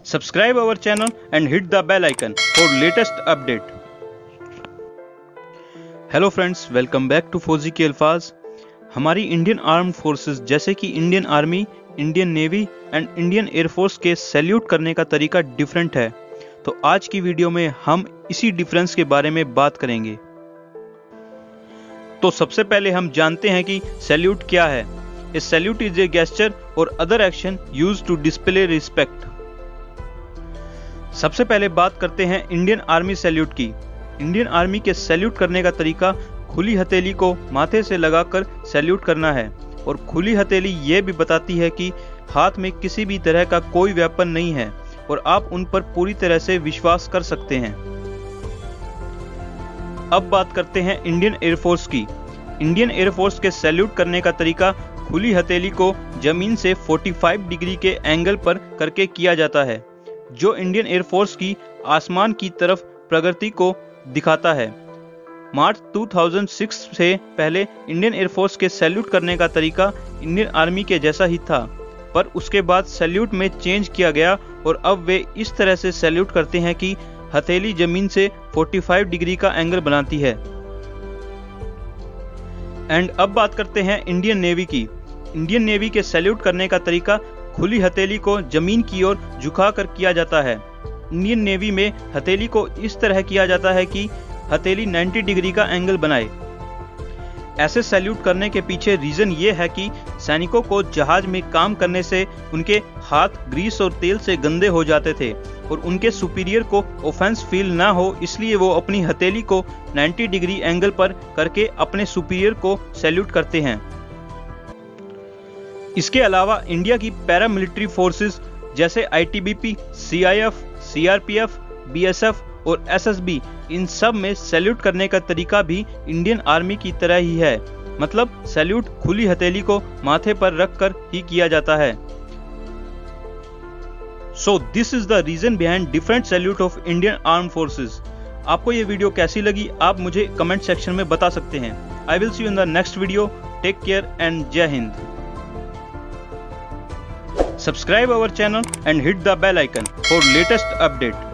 Subscribe our channel and hit the bell icon for latest update. Hello friends, welcome back to फौजी के अल्फाज। हमारी Indian armed forces जैसे कि Indian army, Indian navy and Indian air force के salute करने का तरीका डिफरेंट है। तो आज की वीडियो में हम इसी डिफरेंस के बारे में बात करेंगे। तो सबसे पहले हम जानते हैं कि सैल्यूट क्या है। A salute is a gesture or other action used to display respect. सबसे पहले बात करते हैं इंडियन आर्मी सैल्यूट की। इंडियन आर्मी के सैल्यूट करने का तरीका खुली हथेली को माथे से लगाकर सैल्यूट करना है, और खुली हथेली ये भी बताती है कि हाथ में किसी भी तरह का कोई वेपन नहीं है और आप उन पर पूरी तरह से विश्वास कर सकते हैं। अब बात करते हैं इंडियन एयरफोर्स की। इंडियन एयरफोर्स के सैल्यूट करने का तरीका खुली हथेली को जमीन से 45 डिग्री के एंगल पर करके किया जाता है, जो इंडियन एयरफोर्स की आसमान की तरफ प्रगति को दिखाता है। मार्च 2006 से पहले इंडियन एयरफोर्स के सैल्यूट करने का तरीका इंडियन आर्मी के जैसा ही था, पर उसके बाद सैल्यूट में चेंज किया गया और अब वे इस तरह से सैल्यूट करते हैं कि हथेली जमीन से 45 डिग्री का एंगल बनाती है। एंड अब बात करते हैं इंडियन नेवी की। इंडियन नेवी के सैल्यूट करने का तरीका खुली हथेली को जमीन की ओर झुकाकर किया जाता है। इंडियन नेवी में हथेली को इस तरह किया जाता है कि हथेली 90 डिग्री का एंगल बनाए। ऐसे सैल्यूट करने के पीछे रीजन ये है कि सैनिकों को जहाज में काम करने से उनके हाथ ग्रीस और तेल से गंदे हो जाते थे और उनके सुपीरियर को ऑफेंस फील ना हो, इसलिए वो अपनी हथेली को 90 डिग्री एंगल पर करके अपने सुपीरियर को सैल्यूट करते हैं। इसके अलावा इंडिया की पैरामिलिट्री फोर्सेस जैसे आईटीबीपी, सीआईएफ, सीआरपीएफ, बीएसएफ और एसएसबी, इन सब में सैल्यूट करने का तरीका भी इंडियन आर्मी की तरह ही है। मतलब सैल्यूट खुली हथेली को माथे पर रखकर ही किया जाता है। So this is the reason behind different salute of Indian arm forces. आपको ये वीडियो कैसी लगी आप मुझे कमेंट सेक्शन में बता सकते हैं। I will see you in the next video. Take care and जय हिंद। Subscribe our channel and hit the bell icon for latest update.